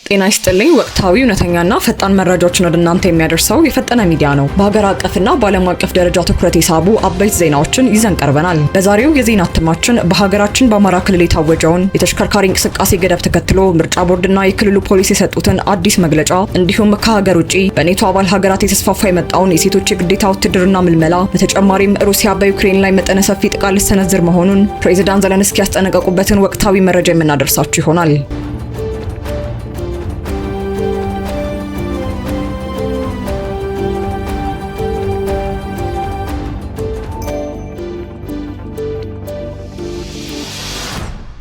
ጤና ይስጥልኝ። ወቅታዊ እውነተኛና ፈጣን መረጃዎችን ወደ እናንተ የሚያደርሰው የፈጠነ ሚዲያ ነው። በሀገር አቀፍና በዓለም አቀፍ ደረጃ ትኩረት የሳቡ አበይት ዜናዎችን ይዘን ቀርበናል። በዛሬው የዜና እትማችን በሀገራችን በአማራ ክልል የታወጀውን የተሽከርካሪ እንቅስቃሴ ገደብ ተከትሎ ምርጫ ቦርድና የክልሉ ፖሊስ የሰጡትን አዲስ መግለጫ እንዲሁም ከሀገር ውጪ በኔቶ አባል ሀገራት የተስፋፋ የመጣውን የሴቶች የግዴታ ውትድርና ምልመላ፣ በተጨማሪም ሩሲያ በዩክሬን ላይ መጠነ ሰፊ ጥቃት ልትሰነዝር መሆኑን ፕሬዚዳንት ዘለንስኪ ያስጠነቀቁበትን ወቅታዊ መረጃ የምናደርሳችሁ ይሆናል።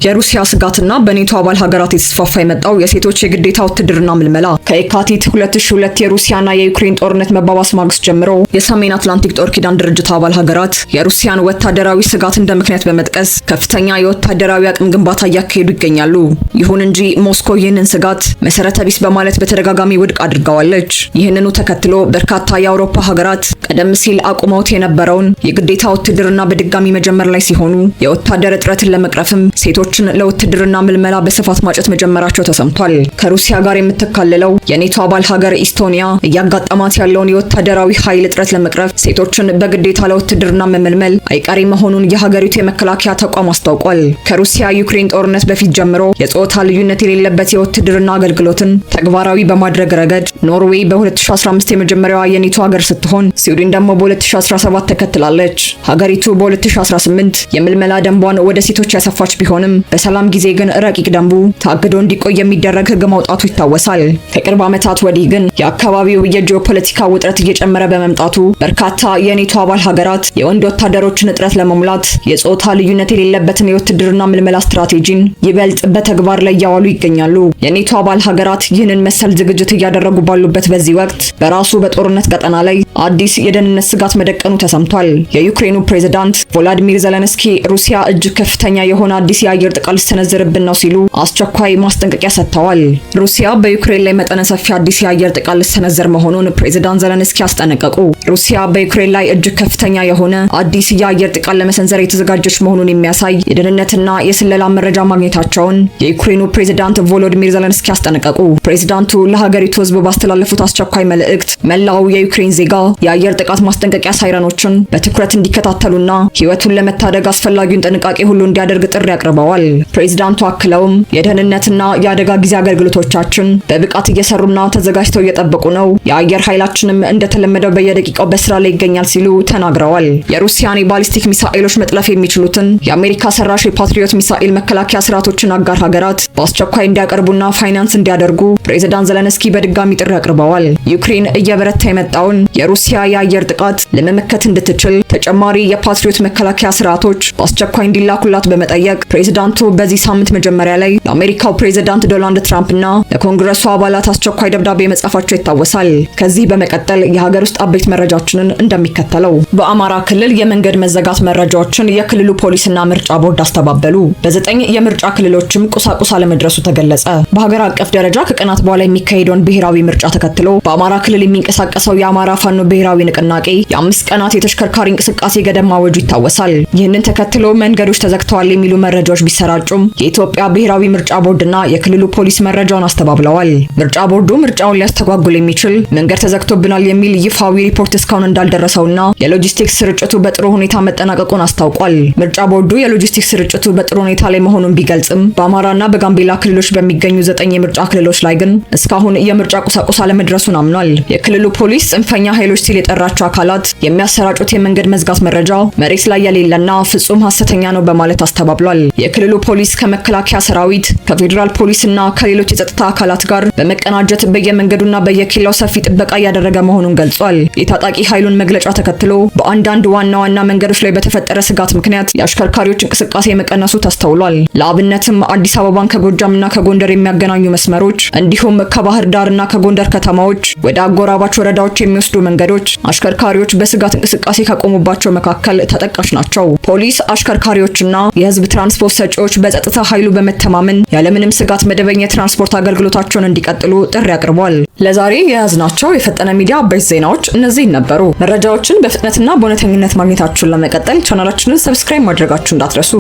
የሩሲያ ስጋትና በኔቶ አባል ሀገራት የተስፋፋ የመጣው የሴቶች የግዴታ ውትድርና ምልመላ ከየካቲት 2002 የሩሲያና የዩክሬን ጦርነት መባባስ ማግስት ጀምሮ የሰሜን አትላንቲክ ጦር ኪዳን ድርጅት አባል ሀገራት የሩሲያን ወታደራዊ ስጋት እንደ ምክንያት በመጥቀስ ከፍተኛ የወታደራዊ አቅም ግንባታ እያካሄዱ ይገኛሉ። ይሁን እንጂ ሞስኮ ይህንን ስጋት መሰረተ ቢስ በማለት በተደጋጋሚ ውድቅ አድርጋዋለች። ይህንኑ ተከትሎ በርካታ የአውሮፓ ሀገራት ቀደም ሲል አቁመውት የነበረውን የግዴታ ውትድርና በድጋሚ መጀመር ላይ ሲሆኑ የወታደር እጥረትን ለመቅረፍም ሴቶች ለውትድርና ምልመላ በስፋት ማጨት መጀመራቸው ተሰምቷል። ከሩሲያ ጋር የምትካለለው የኔቶ አባል ሀገር ኢስቶኒያ እያጋጠማት ያለውን የወታደራዊ ኃይል እጥረት ለመቅረፍ ሴቶችን በግዴታ ለውትድርና መመልመል አይቀሬ መሆኑን የሀገሪቱ የመከላከያ ተቋም አስታውቋል። ከሩሲያ ዩክሬን ጦርነት በፊት ጀምሮ የጾታ ልዩነት የሌለበት የውትድርና አገልግሎትን ተግባራዊ በማድረግ ረገድ ኖርዌይ በ2015 የመጀመሪያዋ የኔቶ ሀገር ስትሆን ስዊድን ደግሞ በ2017 ተከትላለች። ሀገሪቱ በ2018 የምልመላ ደንቧን ወደ ሴቶች ያሰፋች ቢሆንም በሰላም ጊዜ ግን ረቂቅ ደንቡ ታግዶ እንዲቆይ የሚደረግ ሕግ ማውጣቱ ይታወሳል። ከቅርብ ዓመታት ወዲህ ግን የአካባቢው የጂኦፖለቲካ ውጥረት እየጨመረ በመምጣቱ በርካታ የኔቶ አባል ሀገራት የወንድ ወታደሮችን እጥረት ለመሙላት የጾታ ልዩነት የሌለበትን የውትድርና ምልመላ ስትራቴጂን ይበልጥ በተግባር ላይ እያዋሉ ይገኛሉ። የኔቶ አባል ሀገራት ይህንን መሰል ዝግጅት እያደረጉ ባሉበት በዚህ ወቅት በራሱ በጦርነት ቀጠና ላይ አዲስ የደህንነት ስጋት መደቀኑ ተሰምቷል። የዩክሬኑ ፕሬዝዳንት ቮሎዲሚር ዘለንስኪ ሩሲያ እጅግ ከፍተኛ የሆነ አዲስ የአየር ጥቃት ልትሰነዝርብን ነው ሲሉ አስቸኳይ ማስጠንቀቂያ ሰጥተዋል። ሩሲያ በዩክሬን ላይ መጠነ ሰፊ አዲስ የአየር ጥቃት ልትሰነዝር መሆኑን ፕሬዝዳንት ዘለንስኪ አስጠነቀቁ። ሩሲያ በዩክሬን ላይ እጅግ ከፍተኛ የሆነ አዲስ የአየር ጥቃት ለመሰንዘር የተዘጋጀች መሆኑን የሚያሳይ የደህንነትና የስለላ መረጃ ማግኘታቸውን የዩክሬኑ ፕሬዝዳንት ቮሎዲሚር ዘለንስኪ አስጠነቀቁ። ፕሬዝዳንቱ ለሀገሪቱ ሕዝብ ባስተላለፉት አስቸኳይ መልእክት መላው የዩክሬን ዜጋ የአየር ጥቃት ማስጠንቀቂያ ሳይረኖችን በትኩረት እንዲከታተሉና ሕይወቱን ለመታደግ አስፈላጊውን ጥንቃቄ ሁሉ እንዲያደርግ ጥሪ አቅርበዋል። ፕሬዝዳንቱ አክለውም የደህንነትና የአደጋ ጊዜ አገልግሎቶቻችን በብቃት እየሰሩና ተዘጋጅተው እየጠበቁ ነው፣ የአየር ኃይላችንም እንደተለመደው በየደቂቃው በስራ ላይ ይገኛል ሲሉ ተናግረዋል። የሩሲያን የባሊስቲክ ሚሳኤሎች መጥለፍ የሚችሉትን የአሜሪካ ሰራሽ የፓትሪዮት ሚሳኤል መከላከያ ስርዓቶችን አጋር ሀገራት በአስቸኳይ እንዲያቀርቡና ፋይናንስ እንዲያደርጉ ፕሬዝዳንት ዘለንስኪ በድጋሚ ጥሪ አቅርበዋል። ዩክሬን እየበረታ የመጣውን የሩሲያ የአየር ጥቃት ለመመከት እንድትችል ተጨማሪ የፓትሪዮት መከላከያ ስርዓቶች በአስቸኳይ እንዲላኩላት በመጠየቅ ፕሬዝዳንቱ በዚህ ሳምንት መጀመሪያ ላይ ለአሜሪካው ፕሬዝዳንት ዶናልድ ትራምፕና ለኮንግረሱ አባላት አስቸኳይ ደብዳቤ መጻፋቸው ይታወሳል። ከዚህ በመቀጠል የሀገር ውስጥ አበይት መረጃችንን እንደሚከተለው በአማራ ክልል የመንገድ መዘጋት መረጃዎችን የክልሉ ፖሊስና ምርጫ ቦርድ አስተባበሉ። በ9 የምርጫ ክልሎችም ቁሳቁስ አለመድረሱ ተገለጸ። በሀገር አቀፍ ደረጃ ከቀናት በኋላ የሚካሄደውን ብሔራዊ ምርጫ ተከትሎ በአማራ ክልል የሚንቀሳቀሰው የአማራ ፋኖ ብሔራዊ ንቅናቄ የ5 ቀናት የተሽከርካሪ እንቅስቃሴ ገደብ ማወጁ ይታወሳል። ይህንን ተከትሎ መንገዶች ተዘግተዋል የሚሉ መረጃዎች ቢሰራጩም የኢትዮጵያ ብሔራዊ ምርጫ ቦርድና የክልሉ ፖሊስ መረጃውን አስተባብለዋል። ምርጫ ቦርዱ ምርጫውን ሊያስተጓጉል የሚችል መንገድ ተዘግቶብናል የሚል ይፋዊ ሪፖርት እስካሁን እንዳልደረሰውና የሎጂስቲክስ ስርጭቱ በጥሩ ሁኔታ መጠናቀቁን አስታውቋል። ምርጫ ቦርዱ የሎጂስቲክስ ስርጭቱ በጥሩ ሁኔታ ላይ መሆኑን ቢገልጽም በአማራና በጋምቤላ ክልሎች በሚገኙ 9 የምርጫ ክልሎች ላይ ግን እስካሁን የምርጫ ቁሳቁስ አለመድረሱን አምኗል። የክልሉ ፖሊስ ጽንፈኛ ኃይሎች ሲል የጠራቸው አካላት የሚያሰራጩት የመንገድ መዝጋት መረጃ መሬት ላይ የሌለና ፍጹም ሐሰተኛ ነው በማለት አስተባብሏል። የክልሉ ፖሊስ ከመከላከያ ሰራዊት ከፌዴራል ፖሊስና ከሌሎች የጸጥታ አካላት ጋር በመቀናጀት በየመንገዱና በየኬላው ሰፊ ጥበቃ እያደረገ መሆኑን ገልጿል። የታጣቂ ኃይሉን መግለጫ ተከትሎ በአንዳንድ ዋና ዋና መንገዶች ላይ በተፈጠረ ስጋት ምክንያት የአሽከርካሪዎች እንቅስቃሴ መቀነሱ ተስተውሏል። ለአብነትም አዲስ አበባን ከጎጃምና ከጎንደር የሚያገናኙ መስመሮች እንዲሁም ከባህር ዳርና ከጎንደር ከተማዎች ወደ አጎራባች ወረዳዎች የሚወስዱ መንገዶች አሽከርካሪዎች በስጋት እንቅስቃሴ ካቆሙባቸው መካከል ተጠቃሽ ናቸው። ፖሊስ አሽከርካሪዎችና የህዝብ ትራንስፖርት ሰጪዎች በጸጥታ ኃይሉ በመተማመን ያለምንም ስጋት መደበኛ የትራንስፖርት አገልግሎታቸውን እንዲቀጥሉ ጥሪ አቅርቧል። ለዛሬ የያዝናቸው የፈጠነ ሚዲያ አበይት ዜናዎች እነዚህ ነበሩ። መረጃዎችን በፍጥነትና በእውነተኝነት ማግኘታችሁን ለመቀጠል ቻናላችንን ሰብስክራይብ ማድረጋችሁ እንዳትረሱ።